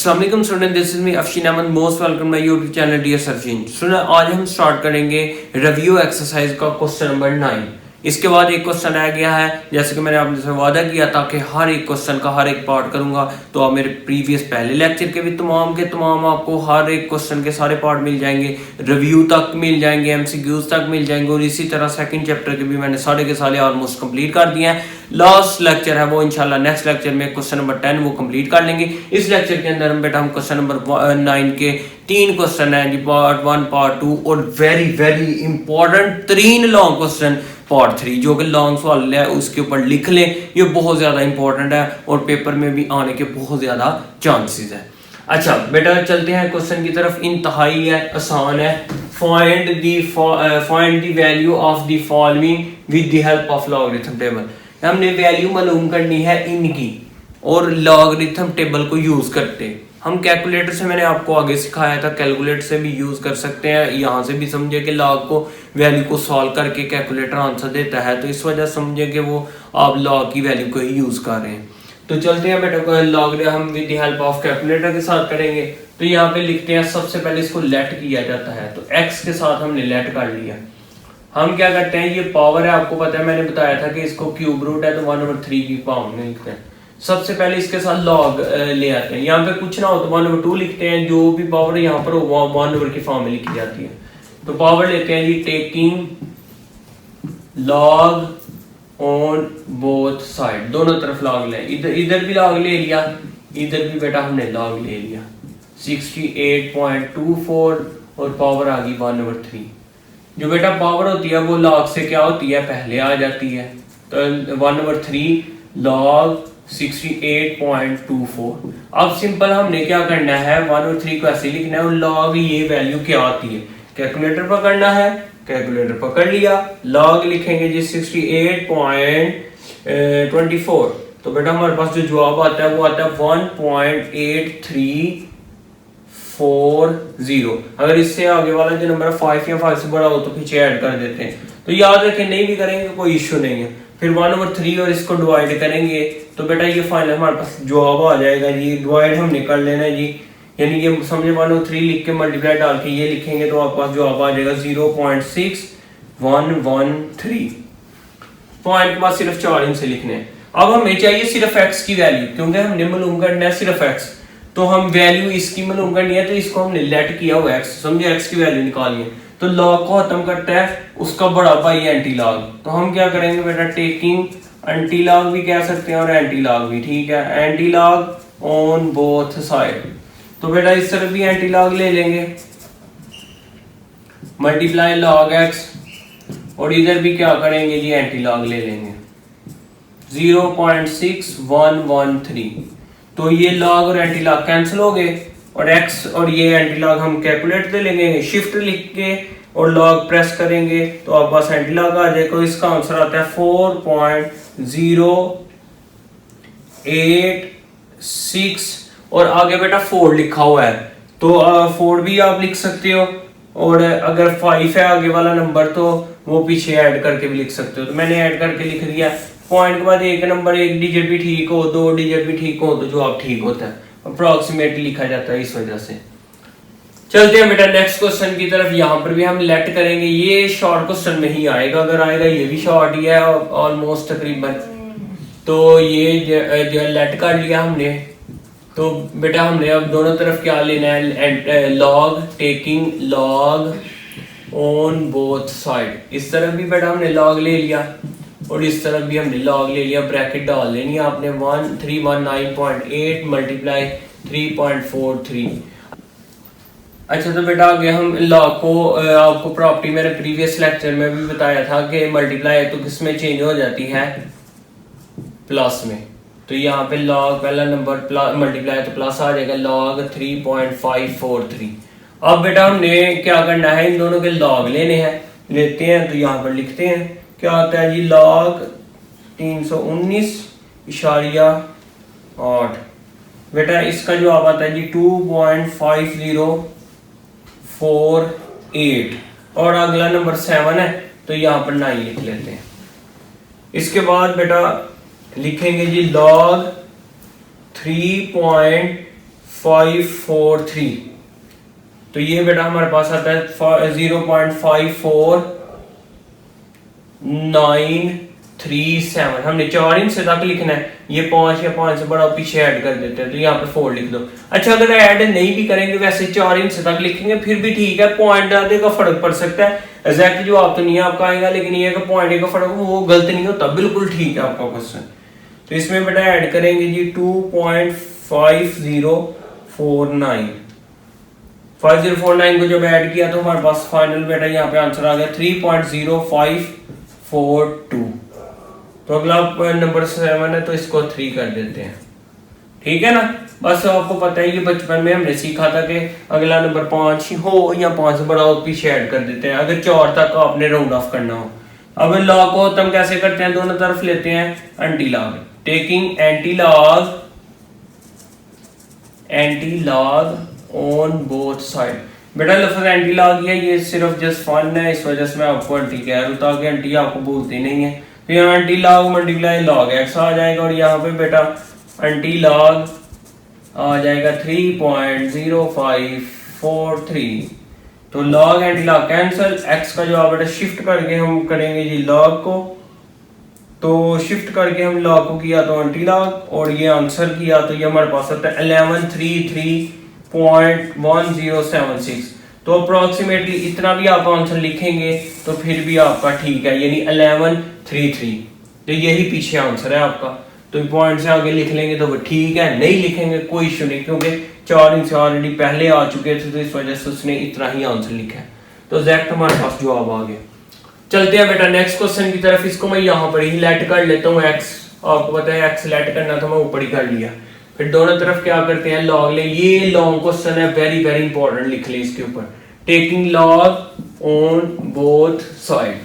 अस्सलाम student, this is me Afsheen Ahmad, most welcome my YouTube channel dear सरफीन student. आज हम स्टार्ट करेंगे रिव्यू एक्सरसाइज का क्वेश्चन नंबर 9। इसके बाद एक क्वेश्चन रह गया है, जैसे कि मैंने आपसे वादा किया था कि हर एक क्वेश्चन का हर एक पार्ट करूंगा। तो आप मेरे प्रीवियस पहले लेक्चर के भी तमाम आपको हर एक क्वेश्चन के सारे पार्ट मिल जाएंगे, रिव्यू तक मिल जाएंगे, एमसीक्यूज तक मिल जाएंगे। और इसी तरह सेकंड चैप्टर के भी मैंने सारे के सारे ऑलमोस्ट कंप्लीट कर दिए हैं। लास्ट लेक्चर है वो इंशाल्लाह नेक्स्ट लेक्चर में क्वेश्चन नंबर 10 वो कंप्लीट कर लेंगे। इस लेक्चर के अंदर हम क्वेश्चन नंबर 9 के 3 क्वेश्चन हैं जी, पार्ट 1 पार्ट 2 और very very important 3 long question part 3, जो कि लॉन्ग सवाल है उसके ऊपर लिख लें। ये बहुत ज्यादा इंपॉर्टेंट है और पेपर में भी आने के बहुत ज्यादा चांसेस है। अच्छा बेटा, चलते हैं क्वेश्चन की तरफ। इंतहाई है, आसान है। Find the value of the following with the help of logarithm table. हमने वैल्यू मालूम करनी है इनकी और लॉगरिथम टेबल को यूज करते। हम कैलकुलेटर से मैंने आपको आगे सिखाया था, कैलकुलेटर से भी यूज कर सकते हैं। यहाँ से भी समझे कि लॉग को वैल्यू को सॉल्व करके कैलकुलेटर आंसर देता है, तो इस वजह समझे कि वो आप लॉग की वैल्यू को ही यूज कर रहे हैं। तो चलते हैं बेटा को लॉग हम with the help of calculator के साथ करेंगे। तो यहाँ पे लिखते हैं, सबसे पहले इसको लेट किया जाता है। तो x के साथ हमने लेट कर लिया। हम क्या करते हैं, ये पावर है, आपको पता है मैंने बताया था कि इसको क्यूब रूट है तो 1/3 की पावर में लिखते हैं। सबसे पहले इसके साथ लॉग ले आते हैं। यहाँ पे कुछ ना हो तो 1/2 लिखते हैं, जो भी पावर यहाँ पर 1 की फॉर्म में लिखी जाती है। तो पावर लेते हैं जी, taking log on both side, दोनों तरफ लॉग ले। इधर भी लॉग ले लिया, इधर भी बेटा हमने लॉग ले लिया। 68.24 और पावर आ गई 1/3। जो बेटा पावर होती है वो लॉग से क्या होती है, पहले आ जाती है। तो 1/3 लॉग 68.24। अब सिंपल हमने क्या करना है, 1/3 को ऐसे लिखना है और लॉग ये वैल्यू क्या आती है कैलकुलेटर पकड़ना है। कैलकुलेटर पकड़ लिया, लॉग लिखेंगे जी 68.24। तो बेटा हमारे पास जो जवाब आता है वो आता है 1.8340। अगर इससे आगे वाला जो नंबर 5 या 5 से बड़ा हो तो पीछे ऐड कर देते हैं। तो याद रखें, नहीं भी करेंगे कोई इश्यू नहीं है। फिर 1/3 और इसको डिवाइड करेंगे तो बेटा ये फाइनल हमारे पास जवाब आ जाएगा जी। डिवाइड हमने कर लेना है जी, यानी ये समझे 1/3 लिख के मल्टीप्लाई डाल के ये लिखेंगे तो आपके पास जवाब आ जाएगा 0.6113। पॉइंट के बाद सिर्फ 4 इनसे लिखने हैं। अब हमें चाहिए सिर्फ x की वैल्यू, क्योंकि हमने मालूम करना है सिर्फ x। तो हम वैल्यू इसकी मालूम करनी है, तो इसको हमने लेट किया हुआ x, समझे x की वैल्यू निकालनी है। तो लॉग को खत्म करता है उसका बड़ा भाई एंटी लॉग। तो हम क्या करेंगे बेटा, टेकिंग एंटी लॉग भी कह सकते हैं और एंटी लॉग भी, ठीक है। Anti log on both side. तो बेटा इस तरफ भी एंटी लॉग ले लेंगे, मल्टीप्लाई लॉग x, और इधर भी क्या करेंगे जी, एंटी लॉग ले लेंगे 0.6113। तो ये लॉग और एंटी लॉग कैंसिल हो गए और x और ये एंटी लॉग हम कैलकुलेट दे लेंगे, शिफ्ट लिख के और लॉग प्रेस करेंगे तो आप पास एंटी लॉग आ जाएगा। इसका आंसर आता है 4.086 और आगे बेटा 4 लिखा हुआ है तो 4 भी आप लिख सकते हो, और अगर 5 है आगे वाला नंबर तो वो पीछे ऐड करके भी लिख सकते हो। तो मैंने ऐड करके लिख दिया। पॉइंट के बाद एक नंबर, एक डिजिट भी ठीक हो, 2 डिजिट भी ठीक हो तो जवाब ठीक होता है, अप्रोक्सीमेटली लिखा जाता है इस वजह से। चलते हैं बेटा नेक्स्ट क्वेश्चन की तरफ। यहाँ पर भी हम लेट करेंगे, ये शॉर्ट क्वेश्चन में ही आएगा, अगर आएगा ये भी शॉर्ट ही है ऑलमोस्ट तकरीबन। तो ये जो लेट कर लिया हमने, तो बेटा हमने अब दोनों तरफ क्या लेना है, log, taking log on both side. इस तरफ भी बेटा हमने लॉग ले लिया और इस तरफ भी हमने लॉग ले लिया। ब्रैकेट डाल लेनी है आपने 319.8 मल्टीप्लाई 3.43। अच्छा तो बेटा आगे हम लॉग को, आपको प्रॉपर्टी मैंने प्रीवियस लेक्चर में भी बताया था कि मल्टीप्लाई तो किसमें चेंज हो जाती है, प्लस में। तो यहाँ पे लॉग पहला नंबर मल्टीप्लाई तो प्लस आ जाएगा, लॉग 3.543। अब बेटा हमने क्या करना है, इन दोनों के लॉग लेने हैं। लेते हैं तो यहाँ पर लिखते हैं क्या आता है जी, लॉग 319.8। बेटा इसका जवाब आता है जी 2.5048 और अगला नंबर 7 है तो यहाँ पर 9 लिख लेते हैं। इसके बाद बेटा लिखेंगे जी लॉग 3.5 543। तो ये बेटा हमारे पास आता है 0.54937। हमने 4 इंच से तक लिखना है, ये 5 या 5 से बड़ा पीछे ऐड कर देते हैं, तो यहाँ पे 4 लिख दो। अच्छा अगर ऐड नहीं भी करेंगे, वैसे 4 इंच से तक लिखेंगे फिर भी ठीक है, पॉइंट आधे का फर्क पड़ सकता है। एग्जैक्ट जवाब तो नहीं आपका आएगा, लेकिन ये का पॉइंट का फर्क वो गलत नहीं होता, बिल्कुल ठीक है आपका क्वेश्चन। तो इसमें बेटा ऐड करेंगे जी 2.5049। 5049 को जब ऐड किया तो हमारे पास फाइनल बेटा यहाँ पे आंसर आ गया 3.0542। तो अगला नंबर 7 है, तो इसको 3 कर देते हैं, ठीक है ना। बस आपको पता है कि बचपन में हमने सीखा था कि अगला नंबर 5 हो या 5 से बड़ा हो पीछे ऐड कर देते हैं, अगर 4 तक आपने राउंड ऑफ करना हो। अब लॉग को हम कैसे करते हैं, दोनों तरफ लेते हैं anti log, taking anti log on both side. बेटा लफ्ज एंटी लॉग ये सिर्फ जस्ट फन है, इस वजह से मैं आपको एंटी कह रहा हूँ, ताकि एंटी आपको बोलती नहीं है। तो यहाँ anti log multiply log x आ जाएगा, और यहाँ पे बेटा एंटी लॉग आ जाएगा 3.0543। तो log anti log cancel, x का जवाब बेटा शिफ्ट करके हम करेंगे जी लॉग को, तो शिफ्ट करके हम लॉग को किया तो एंटी लॉग, और ये आंसर किया तो ये हमारे पास आता है 1133.1076। तो अप्रोक्सीमेटली इतना भी आप आंसर लिखेंगे तो फिर भी आपका ठीक है, यानी 1133। तो यही पीछे आंसर है आपका, तो पॉइंट से आगे लिख लेंगे तो वो ठीक है, नहीं लिखेंगे कोई इशू नहीं, क्योंकि 4 इंच ऑलरेडी पहले आ चुके थे, तो इस वजह से उसने इतना ही आंसर लिखा है। तो एग्जैक्ट हमारे पास जवाब आ गया। चलते हैं बेटा नेक्स्ट क्वेश्चन की तरफ। इसको मैं यहाँ पर ही लेट कर लेता हूँ, एक्स आपको पता है एक्स लेट करना था, मैं ऊपर ही कर लिया। फिर दोनों तरफ क्या करते हैं, लॉग ले। ये लॉन्ग क्वेश्चन है, वेरी वेरी इंपॉर्टेंट, लिख ले इसके ऊपर, taking log on both side.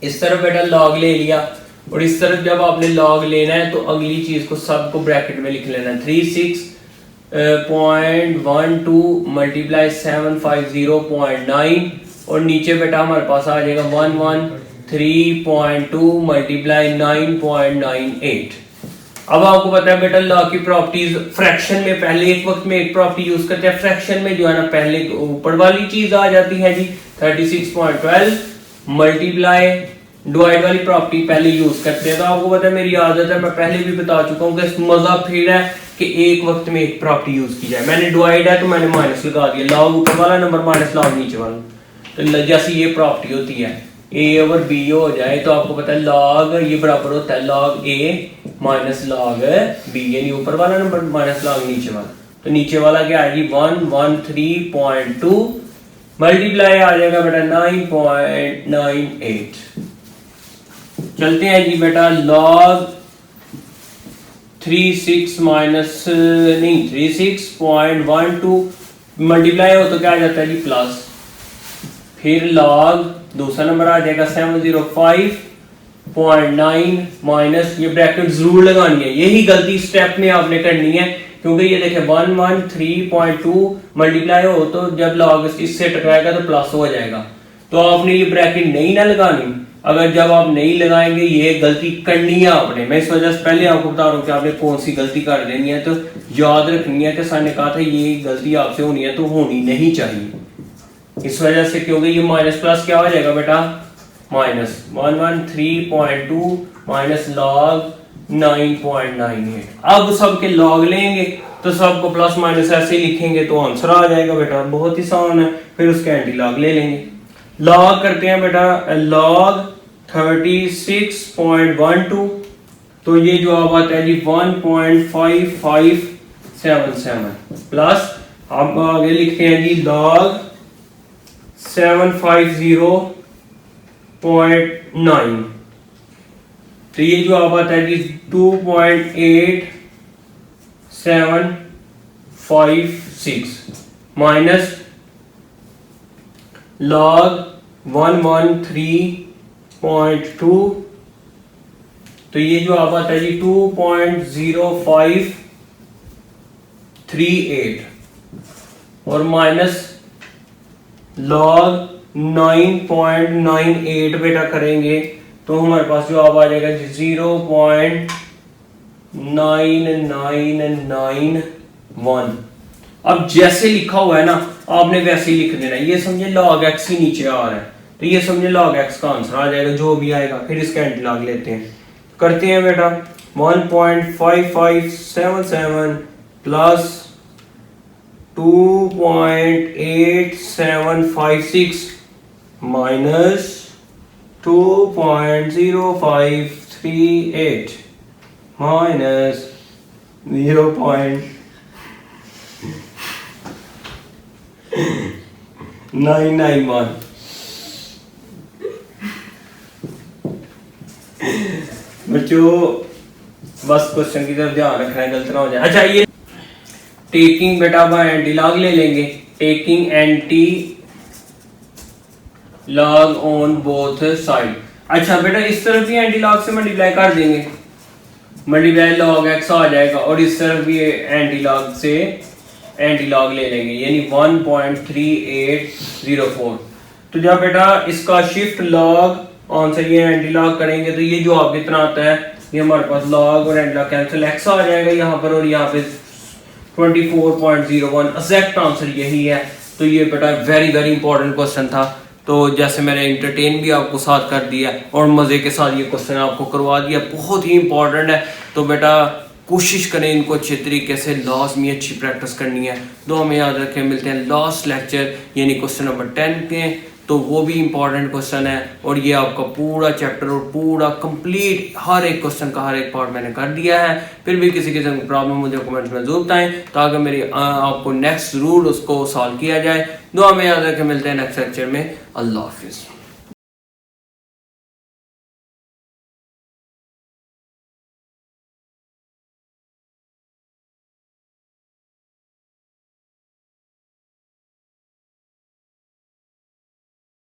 इस तरफ बेटा लॉग ले लिया, और इस तरफ जब आपने लॉग लेना है तो अगली चीज को सबको ब्रैकेट में लिख लेना है। 36.12 मल्टीप्लाई 750.9, और नीचे बेटा हमारे पास आ जाएगा 113.2 मल्टीप्लाई 9.98। अब आपको पता है बेटा लॉ की प्रॉपर्टीज, फ्रैक्शन में पहले एक वक्त में एक प्रॉपर्टी यूज करते हैं, फ्रैक्शन में जो है ना पहले ऊपर वाली चीज आ जाती है जी 36.12 मल्टीप्लाई डिवाइड वाली प्रॉपर्टी पहले यूज करते हैं। तो आपको पता है मेरी आदत है, मैं पहले भी बता चुका हूँ कि मजा फिर है कि एक वक्त में एक प्रॉपर्टी यूज की जाए। मैंने डिवाइड है तो मैंने माइनस लगा दिया, लॉग ऊपर वाला नंबर माइनस लॉग नीचे वाला। तो जैसे ये प्रॉपर्टी होती है a ओवर b हो जाए, तो आपको पता है लॉग ये बराबर होता है log a minus log b, यानी ऊपर वाला नंबर माइनस लॉग नीचे वाला। तो नीचे वाला क्या है जी 113.2 मल्टीप्लाई आ जाएगा बेटा 9.98। चलते हैं जी बेटा लॉग 36.12 मल्टीप्लाई हो तो क्या आ जाता है जी प्लस, फिर लॉग दूसरा नंबर आ जाएगा 705.9 माइनस, ये ब्रैकेट जरूर लगानी है, यही गलती स्टेप में आपने करनी है, क्योंकि ये देखें 113.2 मल्टीप्लाई हो तो जब लॉग इससे टकराएगा तो प्लस हो जाएगा। तो आपने ये ब्रैकेट नहीं ना लगानी, अगर जब आप नहीं लगाएंगे ये गलती करनी है आपने। मैं इस वजह से पहले आपको बता रहा हूँ कि आपने कौन सी गलती कर देनी है, तो याद रखनी है कि सर ने कहा था ये गलती आपसे होनी है तो होनी नहीं चाहिए, इस वजह से, क्योंकि ये माइनस प्लस क्या हो जाएगा बेटा माइनस 113.2 माइनस लॉग 9.98। अब सबके लॉग लेंगे तो सबको प्लस माइनस ऐसे ही लिखेंगे तो आंसर आ जाएगा बेटा, बहुत ही आसान है। फिर उसके एंटी लॉग ले लेंगे। लॉग करते हैं बेटा लॉग 36.12, तो ये जवाब आता है जी 1.5577 प्लस अब आगे लिखते हैं जी लॉग 750.9, तो ये जवाब आता है जी 2.8756 माइनस लॉग 113.2, तो ये जो आप आता है जी 2.0538 और माइनस लॉग 9.98 बेटा करेंगे तो हमारे पास जो आप आ जाएगा 0.999 1। अब जैसे लिखा हुआ है ना आपने वैसे ही लिख देना। ये समझे log x ही नीचे आ रहा है तो ये समझे log x का आंसर आ जाएगा जो भी आएगा। फिर इसका एंटीलॉग लेते हैं, करते हैं बेटा। 1.5577 प्लस 2.8756 माइनस 2.0538 माइनस 0.991। बच्चों बस क्वेश्चन की तरफ ध्यान रखना है, गलत ना हो जाए। अच्छा ये टेकिंग बेटा अब एंटी लॉग ले लेंगे, taking anti log on both side. अच्छा बेटा इस तरफ भी एंटी लॉग से मल्टीप्लाई कर देंगे, मल्टीप्लाई log x आ जाएगा और इस तरफ भी एंटी लॉग से एंटी लॉग ले लेंगे यानी 1.3804। तो जब बेटा इसका शिफ्ट लॉग आंसर ये एंटी लॉग करेंगे तो ये जो आप कितना आता है ये हमारे पास लॉग और एंटी लॉग कैंसिल x आ जाएगा यहाँ पर और यहाँ पे 24.01 एग्जैक्ट आंसर यही है। तो ये बेटा वेरी वेरी इंपॉर्टेंट क्वेश्चन था। तो जैसे मैंने एंटरटेन भी आपको साथ कर दिया और मज़े के साथ ये क्वेश्चन आपको करवा दिया, बहुत ही इंपॉर्टेंट है। तो बेटा कोशिश करें इनको अच्छे तरीके से, लाजमी अच्छी प्रैक्टिस करनी है। दो हमें याद रखें, मिलते हैं लास्ट लेक्चर यानी क्वेश्चन नंबर 10 के। तो वो भी इंपॉर्टेंट क्वेश्चन है और ये आपका पूरा चैप्टर और पूरा कंप्लीट हर एक क्वेश्चन का हर एक पार्ट मैंने कर दिया है। फिर भी किसी किस्म की प्रॉब्लम मुझे कमेंट्स में जरूर बताएं ताकि मेरी आपको नेक्स्ट जरूर उसको सॉल्व किया जाए। दुआ में याद रखें, मिलते हैं नेक्स्ट लेक्चर में। अल्लाह हाफिज़।